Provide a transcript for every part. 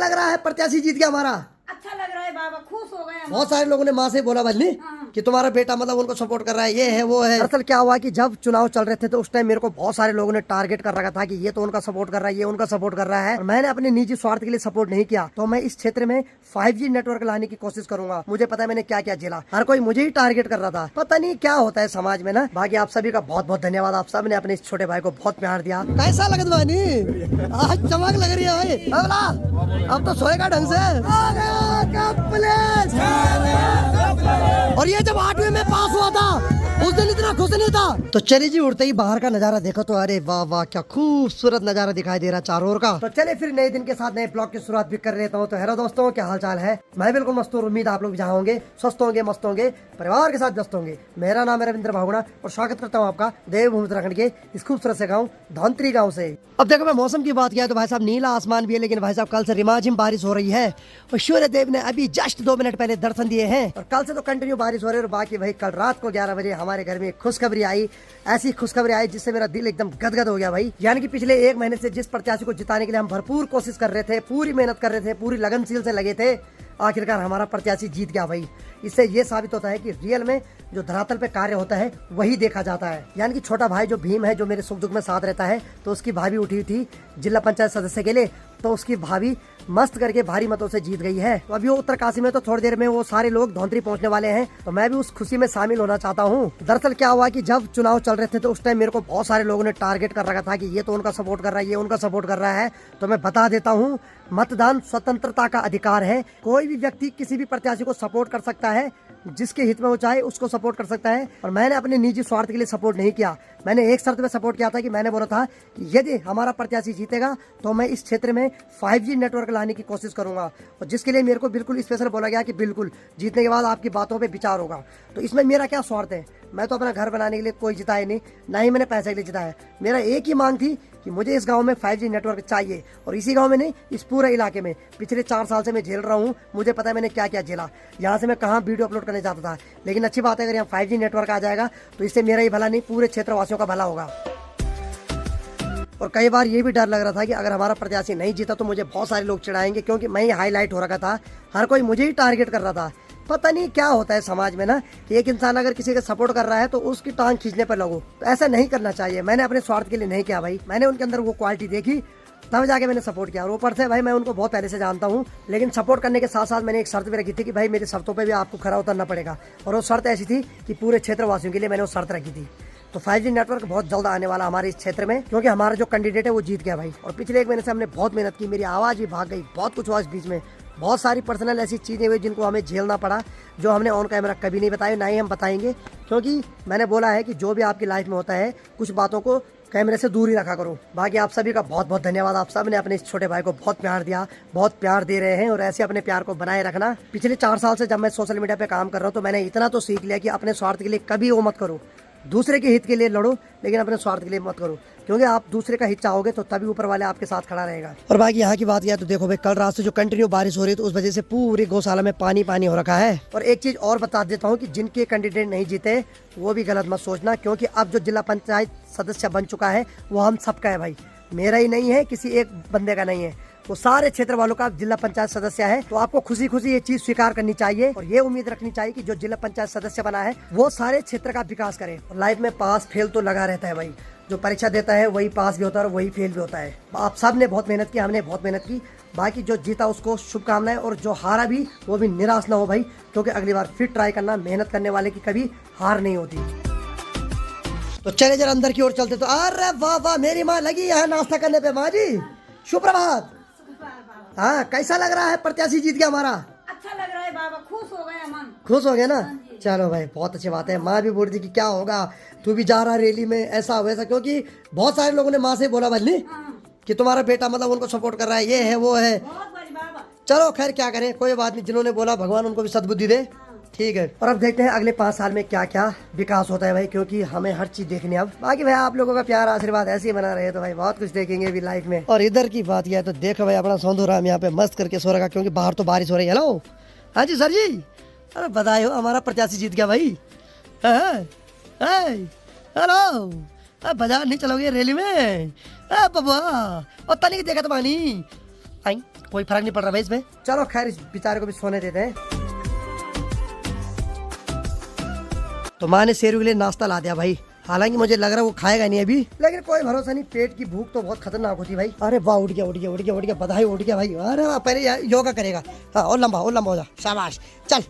लग रहा है प्रत्याशी जीत गया हमारा? अच्छा लग रहा है बाबा, खुश हो गए हम। बहुत सारे लोगों ने माँ से बोला बल्ली कि तुम्हारा बेटा मतलब उनको सपोर्ट कर रहा है, ये है वो है। दरअसल क्या हुआ कि जब चुनाव चल रहे थे तो उस टाइम मेरे को बहुत सारे लोगों ने टारगेट कर रखा था कि ये तो उनका सपोर्ट कर रहा है, ये उनका सपोर्ट कर रहा है। और मैंने अपने निजी स्वार्थ के लिए सपोर्ट नहीं किया। तो मैं इस क्षेत्र में 5G नेटवर्क लाने की कोशिश करूंगा। मुझे पता है मैंने क्या क्या झेला, हर कोई मुझे ही टारगेट कर रहा था। पता नहीं क्या होता है समाज में ना। बाकी आप सभी का बहुत बहुत धन्यवाद, आप सब ने अपने इस छोटे भाई को बहुत प्यार दिया। कैसा लगत बानी? आज चमक लग रही है भाई। अब तो सोएगा ढंग से। और ये जब 8वीं में पास हुआ था उस दिन इतना खुश नहीं था। तो चलिए जी, उड़ते ही बाहर का नजारा देखो तो अरे वाह वाह क्या खूबसूरत नजारा दिखाई दे रहा चारों ओर का। तो चले फिर नए दिन के साथ नए ब्लॉग की शुरुआत भी कर लेता हूँ। तो हेलो दोस्तों, क्या हाल चाल है? मैं बिल्कुल मस्त हूँ, उम्मीद आप लोग भी जहाँ होंगे स्वस्थ होंगे, मस्त होंगे, परिवार के साथ व्यस्त होंगे। मेरा नाम है रविंद्र भागुड़ा और स्वागत करता हूँ आपका देवभूमि उत्तराखंड के इस खूबसूरत से गाँव धौंतरी गाँव से। अब देखो मैं मौसम की बात किया तो भाई साहब नीला आसमान भी है, लेकिन भाई साहब कल से रिमझिम बारिश हो रही है और सूर्य देव ने अभी जस्ट 2 मिनट पहले दर्शन दिए हैं। और कल से तो कंटिन्यू बारिश हो रही है। और बाकी भाई कल रात को 11 बजे हमारे घर में खुशखबरी आई, ऐसी खुशखबरी आई जिससे मेरा दिल एकदम गदगद हो गया भाई। यानी कि पिछले 1 महीने से जिस प्रत्याशी को जिताने के लिए हम भरपूर कोशिश कर रहे थे, पूरी मेहनत कर रहे थे, पूरी लगनशील से लगे थे, आखिरकार हमारा प्रत्याशी जीत गया भाई। इससे ये साबित होता है कि रियल में जो धरातल पे कार्य होता है वही देखा जाता है। यानी कि छोटा भाई जो भीम है, जो मेरे सुख दुख में साथ रहता है, तो उसकी भाभी उठी थी जिला पंचायत सदस्य के लिए, तो उसकी भाभी मस्त करके भारी मतों से जीत गई है। तो अभी वो उत्तरकाशी में तो थोड़ी देर में वो सारे लोग धौंतरी पहुंचने वाले हैं, तो मैं भी उस खुशी में शामिल होना चाहता हूं। दरअसल क्या हुआ कि जब चुनाव चल रहे थे तो उस टाइम मेरे को बहुत सारे लोगों ने टारगेट कर रखा था कि ये तो उनका सपोर्ट कर रहा है, ये उनका सपोर्ट कर रहा है। तो मैं बता देता हूँ, मतदान स्वतंत्रता का अधिकार है। कोई भी व्यक्ति किसी भी प्रत्याशी को सपोर्ट कर सकता है, जिसके हित में वो चाहे उसको सपोर्ट कर सकता है। और मैंने अपने निजी स्वार्थ के लिए सपोर्ट नहीं किया। मैंने एक शर्त पे सपोर्ट किया था कि मैंने बोला था कि यदि हमारा प्रत्याशी जीतेगा तो मैं इस क्षेत्र में 5G नेटवर्क लाने की कोशिश करूंगा। और जिसके लिए मेरे को बिल्कुल स्पेशल बोला गया कि बिल्कुल जीतने के बाद आपकी बातों पे विचार होगा। तो इसमें मेरा क्या स्वार्थ है? मैं तो अपना घर बनाने के लिए कोई जिताया नहीं, ना ही मैंने पैसे के लिए जिताया। मेरा एक ही मांग थी कि मुझे इस गांव में 5G नेटवर्क चाहिए, और इसी गांव में नहीं, इस पूरे इलाके में। पिछले 4 साल से मैं झेल रहा हूं, मुझे पता है मैंने क्या क्या झेला। यहाँ से मैं कहाँ वीडियो अपलोड करने जाता था, लेकिन अच्छी बात है अगर यहाँ 5G नेटवर्क आ जाएगा तो इससे मेरा ही भला नहीं, पूरे क्षेत्रवासियों का भला होगा। और कई बार ये भी डर लग रहा था कि अगर हमारा प्रत्याशी नहीं जीता तो मुझे बहुत सारे लोग चिढ़ाएंगे, क्योंकि मैं ही हाईलाइट हो रखा था, हर कोई मुझे ही टारगेट कर रहा था। पता नहीं क्या होता है समाज में ना, कि एक इंसान अगर किसी का सपोर्ट कर रहा है तो उसकी टांग खींचने पर लगो। तो ऐसा नहीं करना चाहिए। मैंने अपने स्वार्थ के लिए नहीं किया भाई, मैंने उनके अंदर वो क्वालिटी देखी, तब जाके मैंने सपोर्ट किया। और ऊपर से भाई मैं उनको बहुत पहले से जानता हूँ, लेकिन सपोर्ट करने के साथ साथ मैंने एक शर्त भी रखी थी कि भाई मेरी शर्तों पे भी आपको खरा उतरना पड़ेगा। और वो शर्त ऐसी थी कि पूरे क्षेत्रवासियों के लिए मैंने वो शर्त रखी थी। तो 5G नेटवर्क बहुत जल्द आने वाला हमारे इस क्षेत्र में, क्योंकि हमारा जो कैंडिडेट है वो जीत गया भाई। और पिछले 1 महीने से हमने बहुत मेहनत की, मेरी आवाज़ भी भाग गई, बहुत कुछ हुआ इस बीच में, बहुत सारी पर्सनल ऐसी चीज़ें हुई जिनको हमें झेलना पड़ा, जो हमने ऑन कैमरा कभी नहीं बताई, ना ही हम बताएंगे। क्योंकि मैंने बोला है कि जो भी आपकी लाइफ में होता है, कुछ बातों को कैमरे से दूर ही रखा करो। बाकी आप सभी का बहुत बहुत धन्यवाद, आप सब ने अपने इस छोटे भाई को बहुत प्यार दिया, बहुत प्यार दे रहे हैं, और ऐसे अपने प्यार को बनाए रखना। पिछले 4 साल से जब मैं सोशल मीडिया पे काम कर रहा हूँ तो मैंने इतना तो सीख लिया कि अपने स्वार्थ के लिए कभी वो मत करो। दूसरे के हित के लिए लड़ो, लेकिन अपने स्वार्थ के लिए मत करो, क्योंकि आप दूसरे का हित चाहोगे तो तभी ऊपर वाले आपके साथ खड़ा रहेगा। और बाकी यहाँ की बात किया तो देखो भाई, कल रात से जो कंटिन्यू बारिश हो रही है तो उस वजह से पूरी गौशाला में पानी पानी हो रखा है। और एक चीज और बता देता हूँ कि जिनके कैंडिडेट नहीं जीते वो भी गलत मत सोचना, क्योंकि अब जो जिला पंचायत सदस्य बन चुका है वो हम सबका है भाई, मेरा ही नहीं है, किसी एक बंदे का नहीं है, वो सारे क्षेत्र वालों का जिला पंचायत सदस्य है। तो आपको खुशी खुशी ये चीज स्वीकार करनी चाहिए और ये उम्मीद रखनी चाहिए कि जो जिला पंचायत सदस्य बना है वो सारे क्षेत्र का विकास करे। और लाइफ में पास फेल तो लगा रहता है भाई, जो परीक्षा देता है वही पास भी होता है और वही फेल भी होता है। आप सब ने बहुत मेहनत की, हमने बहुत मेहनत की। बाकी जो जीता उसको शुभकामनाएं, और जो हारा भी वो भी निराश ना हो भाई, क्योंकि अगली बार फिर ट्राई करना। मेहनत करने वाले की कभी हार नहीं होती। तो चले जरा अंदर की ओर चलते। तो अरे वाह वाह, मेरी माँ लगी है नाश्ता करने पे। माँ जी सुप्रभात। हाँ, कैसा लग रहा है प्रत्याशी जीत गया हमारा? अच्छा लग रहा है बाबा, खुश हो गए मन। खुश हो गए ना? चलो भाई, बहुत अच्छी बात है। माँ भी बोल रही थी कि क्या होगा, तू भी जा रहा रैली में, ऐसा वैसा, क्योंकि बहुत सारे लोगों ने माँ से बोला बल्ली कि तुम्हारा बेटा मतलब उनको सपोर्ट कर रहा है, ये है वो है। बहुत बड़ी बाबा। चलो खैर क्या करें, कोई बात नहीं, जिन्होंने बोला भगवान उनको भी सद्बुद्धि दे। ठीक है। और अब देखते हैं अगले 5 साल में क्या क्या विकास होता है भाई, क्योंकि हमें हर चीज देखनी है अब। बाकी भाई आप लोगों का प्यार आशीर्वाद ऐसे ही बना रहे तो भाई बहुत कुछ देखेंगे भी लाइफ में। और इधर की बात यह है तो देखो भाई, अपना सोंधू राम यहाँ पे मस्त करके सो रखा, क्योंकि बाहर तो बारिश हो रही है। हेलो, हाँ जी सर जी, अरे बधाई हो, हमारा प्रत्याशी जीत गया भाई। हेलो, बाजार नहीं चलोगे रैली में? बबुआ और तनिक देखा तो मानी, आई कोई फर्क नहीं पड़ रहा भाई इसमें। चलो खैर इस बेचारे को भी सोने देते हैं। तो माँ ने शेरू के लिए नाश्ता ला दिया भाई, हालांकि मुझे लग रहा है वो खाएगा नहीं अभी, लेकिन कोई भरोसा नहीं, पेट की भूख तो बहुत खतरनाक होती है भाई। अरे वाह उठ गया उठ गया उठ गया उठ गया, बधाई उठ गया भाई। अरे वाह पहले योगा करेगा, हाँ और लंबा हो जा, शाबाश। चल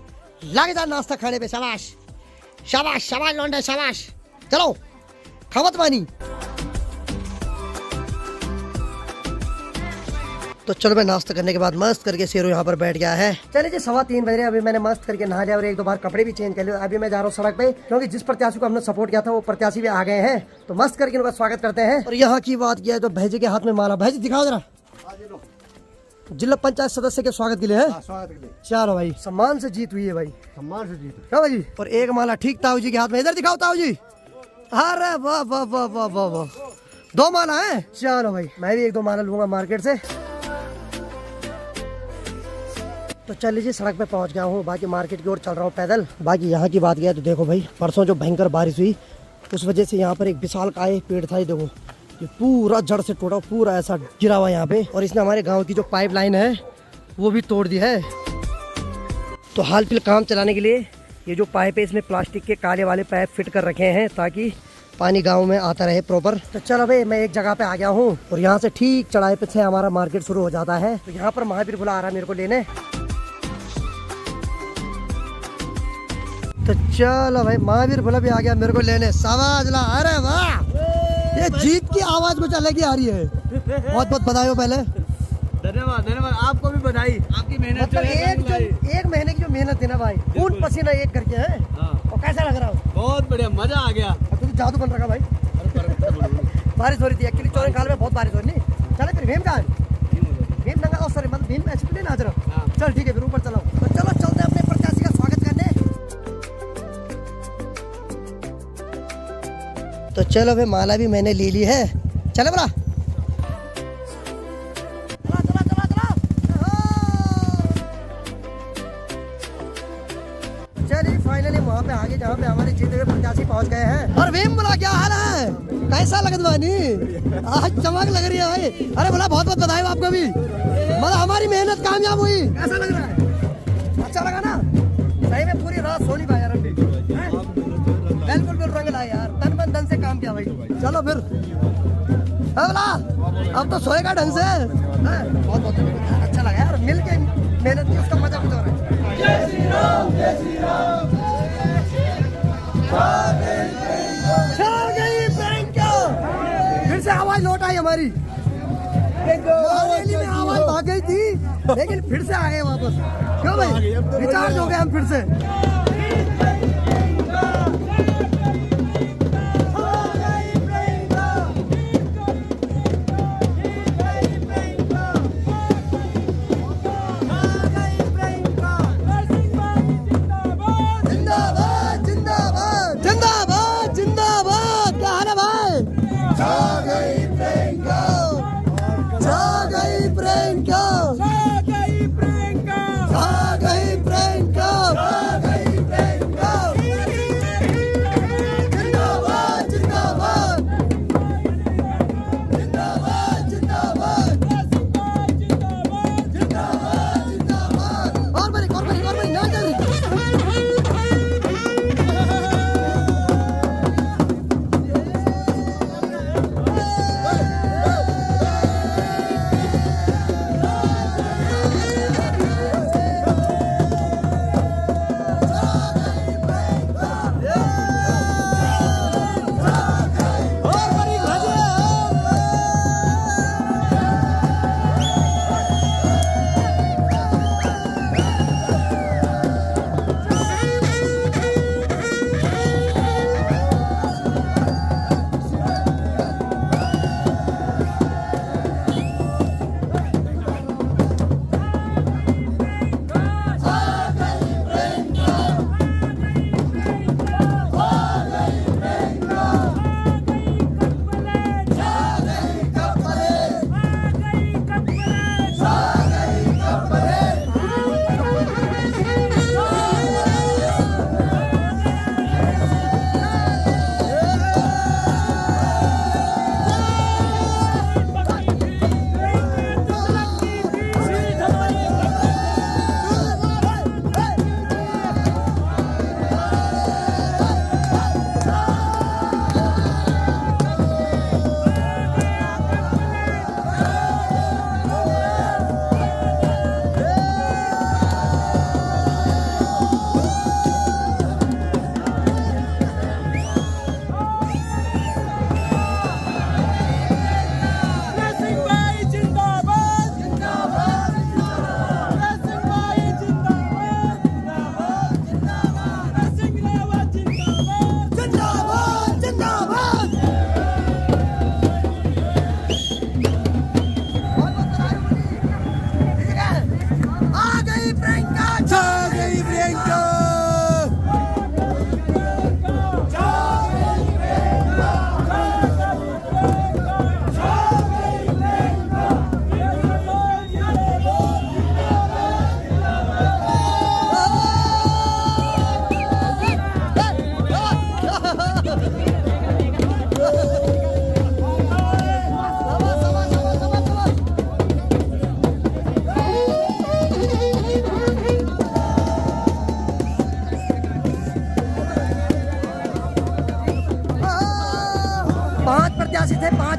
लग जा नाश्ता खाने पे, शाबाश शाबाश शाबाश लौंडा शाबाश। चलो खावत पानी। तो चलो मैं नाश्ता करने के बाद मस्त करके शेरू यहाँ पर बैठ गया है। चलिए जी 3:15 बज रहे, अभी मैंने मस्त करके नहा लिया और 1-2 बार कपड़े भी चेंज कर लिए। अभी मैं जा रहा हूँ सड़क पे, क्योंकि जिस प्रत्याशी को हमने सपोर्ट किया था वो प्रत्याशी भी आ गए हैं, तो मस्त करके उनका स्वागत करते हैं। और यहाँ की बात किया है तो भैजी के हाथ में माला, भैजी दिखाओ जरा, जिला पंचायत सदस्य के स्वागत के लिए है। चलो भाई सम्मान से जीत हुई है भाई, सम्मान से जीत क्या भाई। और एक माला ठीक ताऊ जी के हाथ में, इधर दिखाओ ताऊ जी। अरे वाह वाह वाह वाह वाह वाह, 2 माला है। चलो भाई मैं भी 1-2 माला लूंगा मार्केट से। तो चल लीजिए सड़क पे पहुंच गया हूँ, बाकी मार्केट की ओर चल रहा हूँ पैदल। बाकी यहाँ की बात किया तो देखो भाई, परसों जो भयंकर बारिश हुई उस वजह से यहाँ पर एक विशालकाय पेड़ था, ये देखो ये पूरा जड़ से टूटा, पूरा ऐसा गिरा हुआ यहाँ पे। और इसने हमारे गांव की जो पाइपलाइन है वो भी तोड़ दी है। तो हाल फिलहाल काम चलाने के लिए ये जो पाइप है इसमें प्लास्टिक के काले वाले पाइप फिट कर रखे हैं ताकि पानी गांव में आता रहे प्रॉपर। तो चलो भाई मैं एक जगह पे आ गया हूँ और यहाँ से ठीक चढ़ाई पे से हमारा मार्केट शुरू हो जाता है। तो यहाँ पर महावीर बुला रहा है मेरे को लेने। तो चलो भाई महावीर भोला भी आ गया मेरे को लेने, शाबाश ला। अरे वाह ये जीत की आवाज कुछ अलग ही आ रही है। बहुत बहुत बधाई हो पहले। धन्यवाद धन्यवाद, आपको भी बधाई, आपकी मेहनत मतलब एक महीने की जो मेहनत थी ना भाई, खून पसीना एक करके है। और कैसा लग रहा हो? बहुत बढ़िया, मजा आ गया। तू तो जादू बन रखा भाई। बारिश हो रही थी एक्चुअली, चौरे काल में बहुत बारिश हो रही। चले फिर भीम कहाँ भीम नंगा, सॉरी मतलब भीम एक्चुअली ना रहा। चल ठीक है फिर ऊपर चलो। तो चलो चलते हैं अपने प्रत्याशी का स्वागत करने। तो चलो भाई माला भी मैंने ले ली है, चले बड़ा। चलिए फाइनली वहाँ पे आगे जहाँ पे हमारे जीते हुए प्रत्याशी पहुँच गए हैं। और भीम बोला क्या हाल है, कैसा लगत बानी? आज चमक लग रही है भाई। अरे बोला बहुत बहुत बधाई आपको भी, मतलब हमारी मेहनत कामयाब हुई। कैसा लग रहा है? अच्छा लगा ना? सही में पूरी रात सोनी भाई यार, बिल्कुल रंग लाए यार, तन मन धन से काम किया भाई। चलो फिर बोला अब तो सोएगा ढंग से। बहुत बहुत अच्छा लगा यार, मिल के मेहनत की उसका मजा कुछ हो रहा है। जय श्री राम जय श्री राम। फिर से आवाज लौट आई हमारी, में आवाज भाग गई थी लेकिन फिर से आ गए वापस। क्यों भाई रिचार्ज हो गए हम फिर से।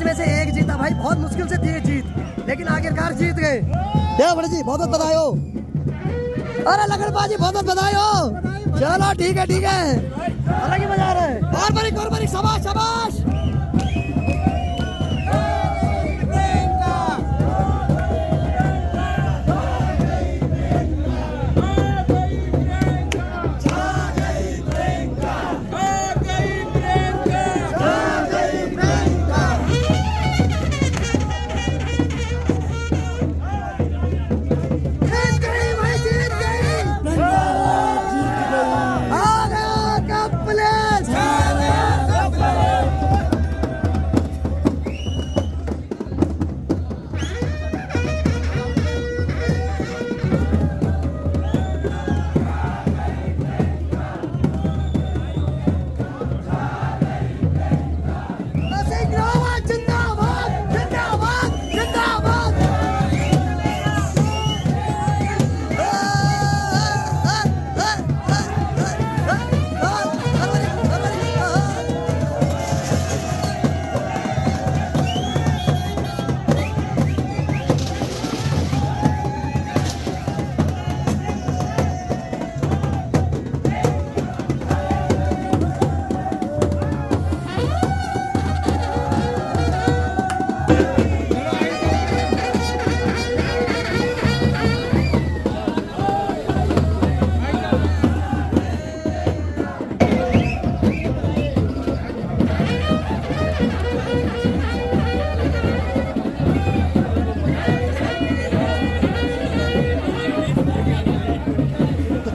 में से एक जीता भाई, बहुत मुश्किल से थी ये जीत, लेकिन आखिरकार जीत गए। क्या बड़े जी, बहुत बहुत बधाई हो। अरे लखनपाजी बहुत बहुत बधाई हो। चलो ठीक है, ठीक है, अलग ही मजा आ रहा है। और बड़ी शाबाश शाबाश।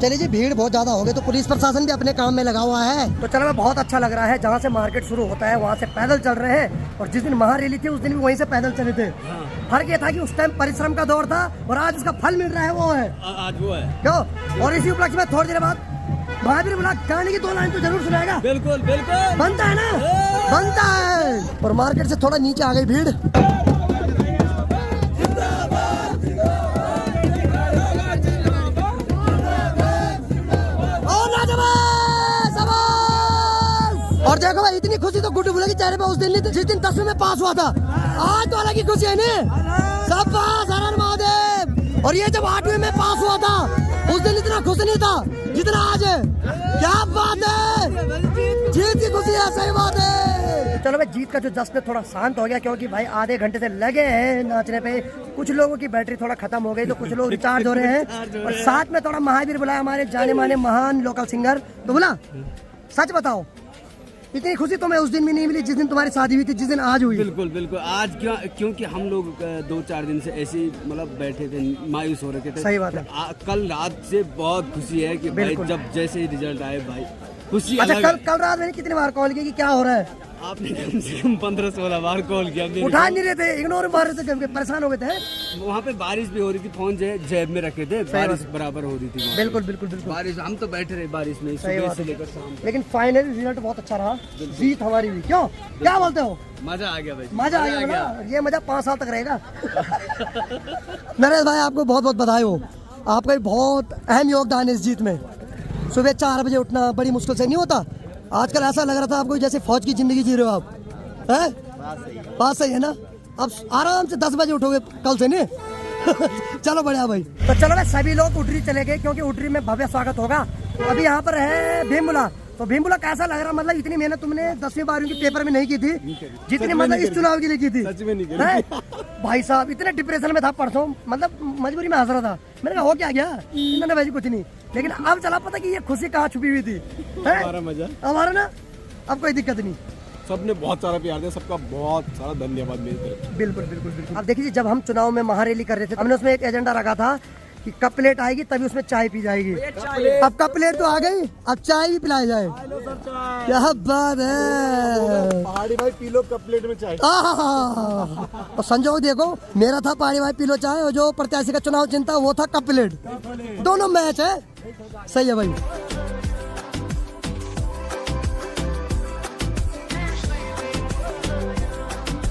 चलिए जी, भीड़ बहुत ज्यादा हो गई तो पुलिस प्रशासन भी अपने काम में लगा हुआ है। तो चलो मैं बहुत अच्छा लग रहा है, जहाँ से मार्केट शुरू होता है वहाँ से पैदल चल रहे हैं, और जिस दिन महारैली थी उस दिन भी वहीं से पैदल चले थे। फर्क ये था कि उस टाइम परिश्रम का दौर था और आज उसका फल मिल रहा है, वो है आज वो है क्यों। और इसी उपलक्ष्य में थोड़ी देर बाद महावीर बोला गाने की 2 लाइन तो जरूर सुनाएगा। बिल्कुल बिल्कुल बनता है ना, बनता है। और मार्केट से थोड़ा नीचे आ गई भीड़। और देखो भाई, इतनी खुशी तो गुड्डू बुला के चेहरे पे उस दिन नहीं थी जिस दिन 10वीं में पास हुआ था। आज तो अलग ही खुशी है ना, सब पास, हर हर महादेव। और ये जब 8वीं में पास हुआ था उस दिन इतना खुश नहीं था जितना आज है। क्या बात है, जीत की खुशी है, सही बात है। चलो भाई, जीत का जो जश्न है थोड़ा शांत हो गया, क्योंकि भाई आधे घंटे से लगे हैं नाचने पे। कुछ लोगों की बैटरी थोड़ा खत्म हो गई तो कुछ लोग रिचार्ज हो रहे हैं, और साथ में थोड़ा महावीर बुलाया, हमारे जाने माने महान लोकल सिंगर। तो बोला सच बताओ, इतनी खुशी तो मैं उस दिन भी नहीं मिली जिस दिन तुम्हारी शादी हुई थी, जिस दिन आज हुई। बिल्कुल बिल्कुल आज क्योंकि हम लोग 2-4 दिन से ऐसे ही मतलब बैठे थे, मायूस हो रखे थे। सही बात है। कल रात से बहुत खुशी है कि भाई जब जैसे ही रिजल्ट आए भाई खुशी। अच्छा, कल रात मैंने कितनी बार कॉल किया कि क्या हो रहा है? आपने कम से कम 15-16 बार कॉल किया, उठा नहीं रहे थे, इग्नोर मार रहे थे क्योंकि परेशान हो गए थे। वहाँ पे बारिश भी हो रही थी, फोन जेब में रखे थे, बारिश बराबर हो रही थी। बिल्कुल बिल्कुल बिल्कुल बारिश, हम तो बैठे रहे बारिश में सुबह से लेकर शाम। लेकिन फाइनली रिजल्ट बहुत अच्छा रहा, जीत हमारी हुई। क्यों, क्या बोलते हो? मजा आ गया भाई, मजा आ गया। ये मजा 5 साल तक रहेगा। नरेश भाई, आपको बहुत बहुत बधाई हो, आपका भी बहुत अहम योगदान है इस जीत में। सुबह 4 बजे उठना बड़ी मुश्किल से नहीं होता। आजकल ऐसा लग रहा था आपको जैसे फौज की जिंदगी जी रहे हो आप, है? बात सही है ना। अब आराम से 10 बजे उठोगे कल से, नहीं? चलो बढ़िया भाई। तो चलो भाई, सभी लोग उटरी चले गए क्योंकि उटरी में भव्य स्वागत होगा। तो अभी यहाँ पर है भीमबुला। तो भीमबुला कैसा लग रहा? मतलब इतनी मेहनत तुमने 10वीं 12वीं के पेपर में नहीं की थी जितनी मतलब इस चुनाव के लिए की थी। सच में नहीं करी। भाई साहब, इतने डिप्रेशन में था परसों, मतलब मजबूरी में हंस रहा था। मैंने कहा हो क्या गया, इन्होंने वैसे कुछ नहीं, लेकिन अब चला पता कि ये खुशी कहाँ छुपी हुई थी। हमारा मजा, हमारा ना, अब कोई दिक्कत नहीं। सबने बहुत सारा प्यार दिया, सबका बहुत सारा धन्यवाद मेरी तरफ। बिल्कुल बिल्कुल बिल्कुल। अब देखिए, जब हम चुनाव में महारैली कर रहे थे, हमने उसमें एक एजेंडा रखा था कि कप प्लेट आएगी तभी उसमें चाय पी जाएगी। अब कप प्लेट तो आ गई, अब चाय भी पिलाई जाए। क्या बात है, पहाड़ी भाई पी लो कप प्लेट में चाय। और संजोग देखो, मेरा था पहाड़ी भाई पी लो चाय, और जो प्रत्याशी का चुनाव चिंता वो था कप प्लेट। दोनों मैच है, सही है भाई।